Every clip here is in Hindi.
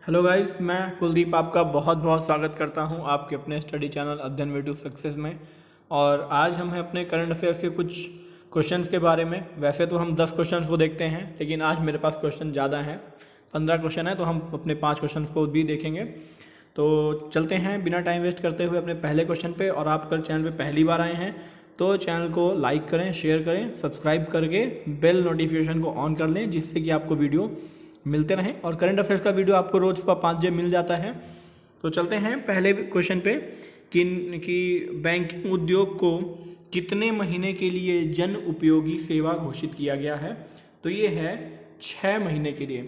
हेलो गाइस, मैं कुलदीप आपका बहुत बहुत स्वागत करता हूं आपके अपने स्टडी चैनल अध्ययन वे टू सक्सेस में। और आज हम हैं अपने करंट अफेयर्स के कुछ क्वेश्चंस के बारे में। वैसे तो हम 10 क्वेश्चंस को देखते हैं, लेकिन आज मेरे पास क्वेश्चन ज़्यादा हैं, 15 क्वेश्चन है, तो हम अपने 5 क्वेश्चन को भी देखेंगे। तो चलते हैं बिना टाइम वेस्ट करते हुए अपने पहले क्वेश्चन पे। और आप अगर चैनल पे पहली बार आए हैं तो चैनल को लाइक करें, शेयर करें, सब्सक्राइब करके बेल नोटिफिकेशन को ऑन कर लें, जिससे कि आपको वीडियो मिलते रहें। और करंट अफेयर्स का वीडियो आपको रोज़ सुबह 5 बजे मिल जाता है। तो चलते हैं पहले क्वेश्चन पे कि बैंकिंग उद्योग को कितने महीने के लिए जन उपयोगी सेवा घोषित किया गया है। तो ये है 6 महीने के लिए।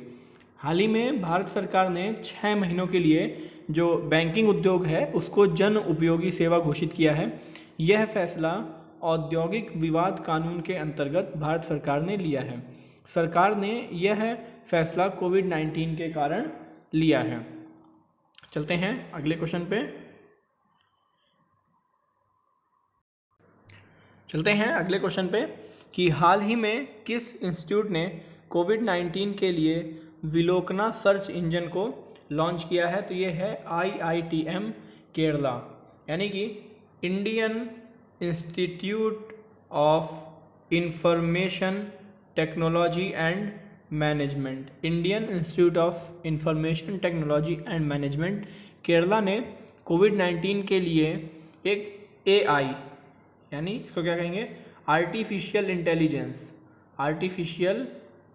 हाल ही में भारत सरकार ने 6 महीनों के लिए जो बैंकिंग उद्योग है उसको जन उपयोगी सेवा घोषित किया है। यह फैसला औद्योगिक विवाद कानून के अंतर्गत भारत सरकार ने लिया है। सरकार ने यह फैसला कोविड-19 के कारण लिया है। चलते हैं अगले क्वेश्चन पे। कि हाल ही में किस इंस्टीट्यूट ने कोविड-19 के लिए विलोकना सर्च इंजन को लॉन्च किया है। तो ये है IITM केरला, यानी कि Indian institute of information technology and management. Indian institute of information technology and management Kerala ने कोविड-19 के लिए एक AI, यानी इसको क्या कहेंगे, artificial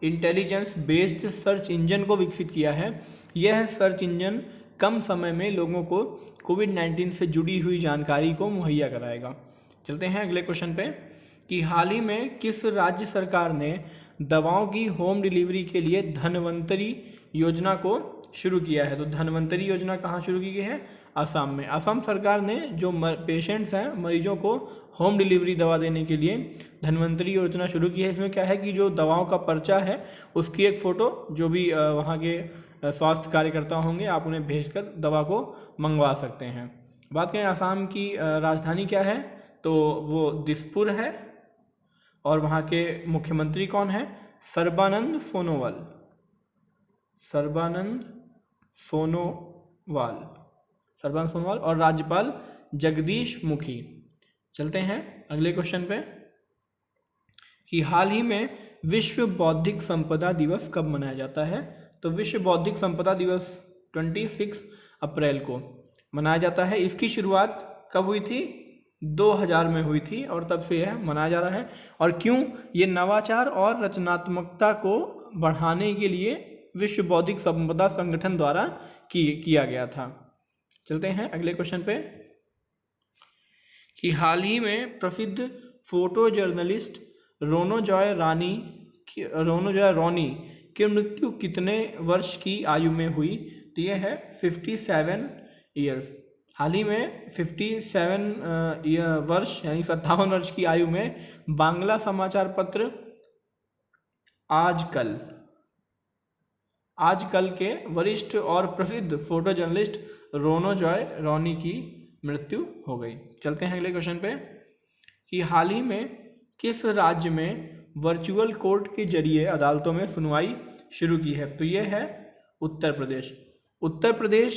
intelligence based search engine को विकसित किया है। यह सर्च इंजन कम समय में लोगों को कोविड-19 से जुड़ी हुई जानकारी को मुहैया कराएगा। चलते हैं अगले क्वेश्चन पे कि हाल ही में किस राज्य सरकार ने दवाओं की होम डिलीवरी के लिए धन्वंतरी योजना को शुरू किया है। तो धन्वंतरी योजना कहाँ शुरू की गई है? असम में। असम सरकार ने जो पेशेंट्स हैं, मरीजों को होम डिलीवरी दवा देने के लिए धन्वंतरी योजना शुरू की है। इसमें क्या है कि जो दवाओं का पर्चा है उसकी एक फ़ोटो जो भी वहाँ के स्वास्थ्य कार्यकर्ता होंगे, आप उन्हें भेजकर दवा को मंगवा सकते हैं। बात करें आसाम की राजधानी क्या है, तो वो दिसपुर है। और वहाँ के मुख्यमंत्री कौन है? सर्बानंद सोनोवाल और राज्यपाल जगदीश मुखी। चलते हैं अगले क्वेश्चन पे कि हाल ही में विश्व बौद्धिक संपदा दिवस कब मनाया जाता है। तो विश्व बौद्धिक संपदा दिवस 26 अप्रैल को मनाया जाता है। इसकी शुरुआत कब हुई थी? 2000 में हुई थी और तब से यह मनाया जा रहा है। और क्यों? ये नवाचार और रचनात्मकता को बढ़ाने के लिए विश्व बौद्धिक संपदा संगठन द्वारा किया गया था। चलते हैं अगले क्वेश्चन पे कि हाल ही में प्रसिद्ध फोटो जर्नलिस्ट रोनो जॉय रॉनी की मृत्यु कितने वर्ष की आयु में हुई। तो यह है 57 ईयर्स। हाल ही में 57 वर्ष यानी 57 वर्ष की आयु में बांग्ला समाचार पत्र आजकल के वरिष्ठ और प्रसिद्ध फोटो जर्नलिस्ट रोनो जॉय रॉनी की मृत्यु हो गई। चलते हैं अगले क्वेश्चन पे कि हाल ही में किस राज्य में वर्चुअल कोर्ट के जरिए अदालतों में सुनवाई शुरू की है। तो यह है उत्तर प्रदेश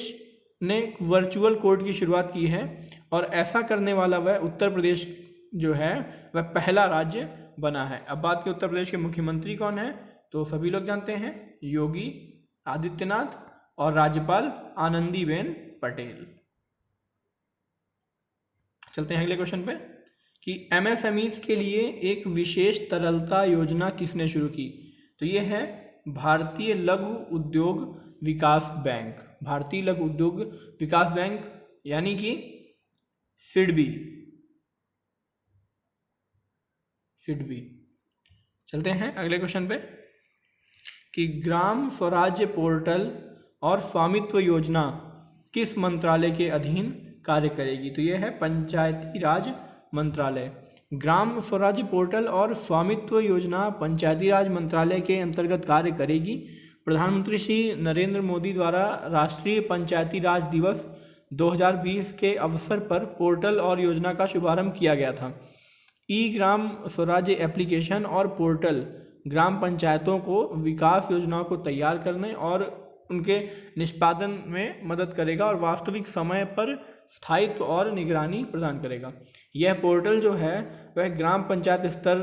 ने वर्चुअल कोर्ट की शुरुआत की है। और ऐसा करने वाला वह उत्तर प्रदेश जो है वह पहला राज्य बना है। अब बात की उत्तर प्रदेश के मुख्यमंत्री कौन है, तो सभी लोग जानते हैं, योगी आदित्यनाथ और राज्यपाल आनंदीबेन पटेल। चलते हैं अगले क्वेश्चन पे कि MSMEs के लिए एक विशेष तरलता योजना किसने शुरू की। तो ये है भारतीय लघु उद्योग विकास बैंक, यानी कि सिडबी। चलते हैं अगले क्वेश्चन पे कि ग्राम स्वराज्य पोर्टल और स्वामित्व योजना किस मंत्रालय के अधीन कार्य करेगी। तो यह है पंचायती राज मंत्रालय। ग्राम स्वराज्य पोर्टल और स्वामित्व योजना पंचायती राज मंत्रालय के अंतर्गत कार्य करेगी। प्रधानमंत्री श्री नरेंद्र मोदी द्वारा राष्ट्रीय पंचायती राज दिवस 2020 के अवसर पर पोर्टल और योजना का शुभारंभ किया गया था। ई ग्राम स्वराज्य एप्लीकेशन और पोर्टल ग्राम पंचायतों को विकास योजनाओं को तैयार करने और उनके निष्पादन में मदद करेगा और वास्तविक समय पर स्थायित्व और निगरानी प्रदान करेगा। यह पोर्टल जो है वह ग्राम पंचायत स्तर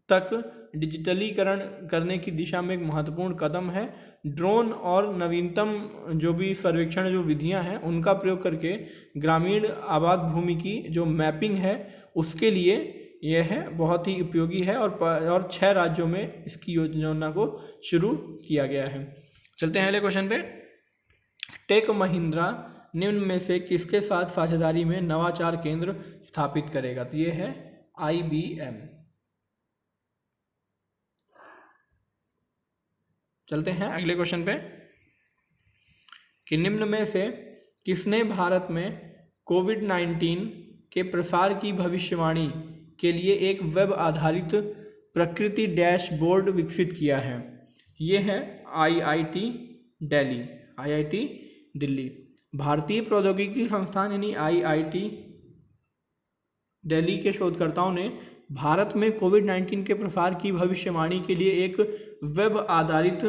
तक डिजिटलीकरण करने की दिशा में एक महत्वपूर्ण कदम है। ड्रोन और नवीनतम जो भी सर्वेक्षण जो विधियां हैं उनका प्रयोग करके ग्रामीण आबाद भूमि की जो मैपिंग है उसके लिए यह है बहुत ही उपयोगी है और 6 राज्यों में इसकी योजना को शुरू किया गया है। चलते हैं अगले क्वेश्चन पे। टेक महिंद्रा निम्न में से किसके साथ साझेदारी में नवाचार केंद्र स्थापित करेगा? तो ये है IBM। चलते हैं अगले क्वेश्चन पे कि निम्न में से किसने भारत में कोविड-19 के प्रसार की भविष्यवाणी के लिए एक वेब आधारित प्रकृति डैशबोर्ड विकसित किया है? ये है IIT दिल्ली। भारतीय प्रौद्योगिकी संस्थान यानी IIT दिल्ली के शोधकर्ताओं ने भारत में कोविड-19 के प्रसार की भविष्यवाणी के लिए एक वेब आधारित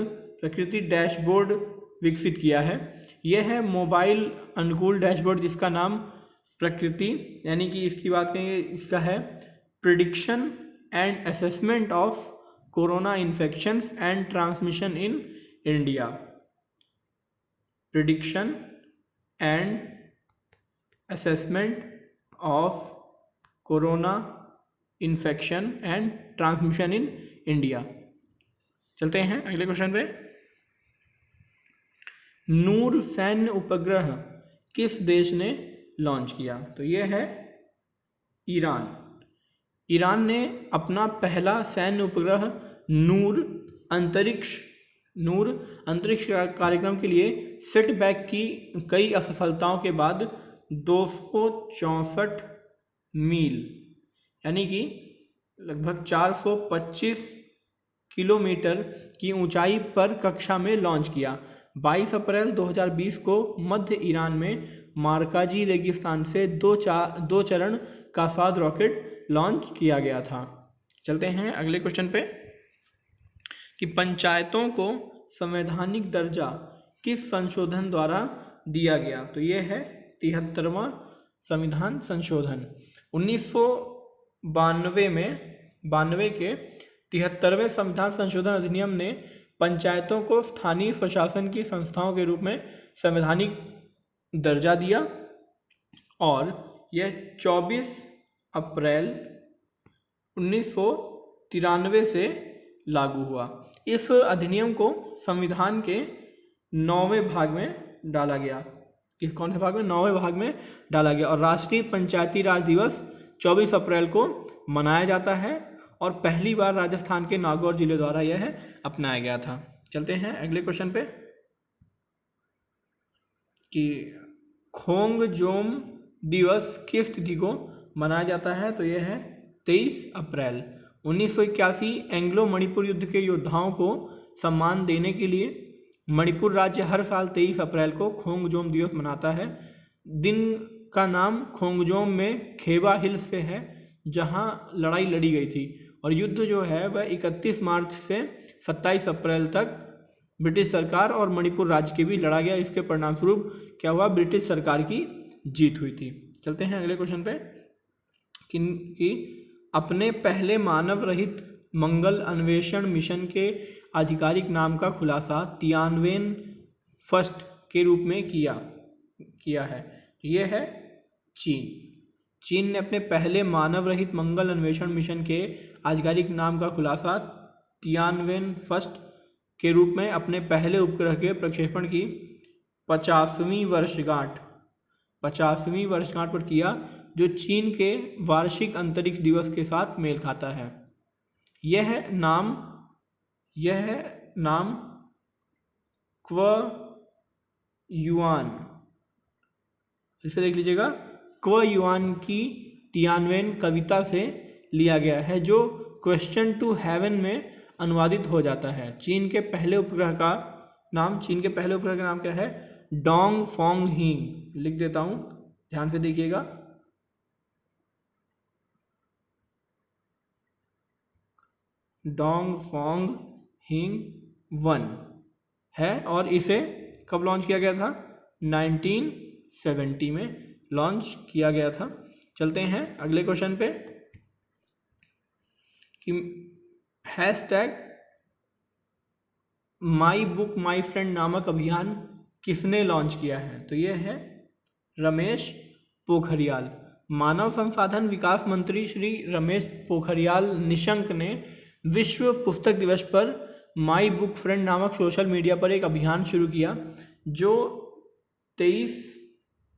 प्रकृति डैशबोर्ड विकसित किया है। यह है मोबाइल अनुकूल डैशबोर्ड जिसका नाम प्रकृति यानी कि इसकी बात करें इसका है prediction and assessment of corona infections and transmission in India. Prediction and assessment of corona infection and transmission in India. चलते हैं अगले क्वेश्चन पे। नूर सैन्य उपग्रह किस देश ने लॉन्च किया? तो ये है ईरान। ईरान ने अपना पहला सैन्य उपग्रह नूर अंतरिक्ष कार्यक्रम के लिए सेटबैक की कई असफलताओं के बाद 264 मील यानी कि लगभग 425 किलोमीटर की ऊंचाई पर कक्षा में लॉन्च किया। 22 अप्रैल 2020 को मध्य ईरान में मारकाजी रेगिस्तान से दो चरण का साद रॉकेट लॉन्च किया गया था। चलते हैं अगले क्वेश्चन पे कि पंचायतों को संवैधानिक दर्जा किस संशोधन द्वारा दिया गया? तो ये है 73वां संविधान संशोधन। 1992 के 73वें संविधान संशोधन अधिनियम ने पंचायतों को स्थानीय स्वशासन की संस्थाओं के रूप में संवैधानिक दर्जा दिया और यह 24 अप्रैल 1993 से लागू हुआ। इस अधिनियम को संविधान के 9वें भाग में डाला गया। कौन से भाग में? 9वें भाग में डाला गया और राष्ट्रीय पंचायती राज दिवस 24 अप्रैल को मनाया जाता है और पहली बार राजस्थान के नागौर जिले द्वारा यह अपनाया गया था। चलते हैं अगले क्वेश्चन पे कि खोंगजोम दिवस किस तिथि को मनाया जाता है? तो यह है 23 अप्रैल। 1981 एंग्लो मणिपुर युद्ध के योद्धाओं को सम्मान देने के लिए मणिपुर राज्य हर साल 23 अप्रैल को खोंगजोम दिवस मनाता है। दिन का नाम खोंगजोम में खेबा हिल्स से है जहां लड़ाई लड़ी गई थी और युद्ध जो है वह 31 मार्च से 27 अप्रैल तक ब्रिटिश सरकार और मणिपुर राज्य के बीच लड़ा गया। इसके परिणाम स्वरूप क्या हुआ? ब्रिटिश सरकार की जीत हुई थी। चलते हैं अगले क्वेश्चन पे कि अपने पहले मानव रहित मंगल अन्वेषण मिशन के आधिकारिक नाम का खुलासा तियानवेन फर्स्ट के रूप में किया है। यह है चीन ने अपने पहले मानव रहित मंगल अन्वेषण मिशन के आधिकारिक नाम का खुलासा तियानवेन फर्स्ट के रूप में अपने पहले उपग्रह के प्रक्षेपण की 50वीं वर्षगांठ पर किया जो चीन के वार्षिक अंतरिक्ष दिवस के साथ मेल खाता है। यह नाम क्व युआन, इसे देख लीजिएगा, क्व युआन की तियानवेन कविता से लिया गया है जो क्वेश्चन टू हेवन में अनुवादित हो जाता है। चीन के पहले उपग्रह का नाम क्या है? डोंग फोंग हिंग। लिख देता हूं, ध्यान से देखिएगा। डोंग फोंग हिंग 1 है और इसे कब लॉन्च किया गया था? 1970 में लॉन्च किया गया था। चलते हैं अगले क्वेश्चन पे कि hashtag my book my friend नामक अभियान किसने लॉन्च किया है? तो ये है रमेश पोखरियाल। मानव संसाधन विकास मंत्री श्री रमेश पोखरियाल निशंक ने विश्व पुस्तक दिवस पर माई बुक फ्रेंड नामक सोशल मीडिया पर एक अभियान शुरू किया जो 23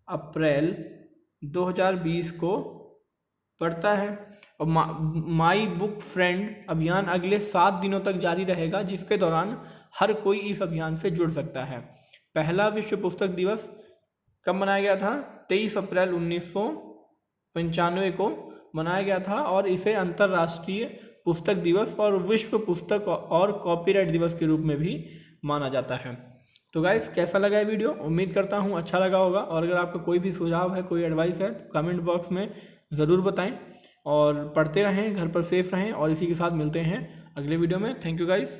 अप्रैल 2020 को पड़ता है। और माई बुक फ्रेंड अभियान अगले 7 दिनों तक जारी रहेगा, जिसके दौरान हर कोई इस अभियान से जुड़ सकता है। पहला विश्व पुस्तक दिवस कब मनाया गया था? 23 अप्रैल 1995 को मनाया गया था और इसे अंतर्राष्ट्रीय पुस्तक दिवस और विश्व पुस्तक और कॉपीराइट दिवस के रूप में भी माना जाता है। तो गाइस, कैसा लगा ये वीडियो? उम्मीद करता हूँ अच्छा लगा होगा। और अगर आपका कोई भी सुझाव है, कोई एडवाइस है, तो कमेंट बॉक्स में ज़रूर बताएं। और पढ़ते रहें, घर पर सेफ रहें और इसी के साथ मिलते हैं अगले वीडियो में। Thank you guys.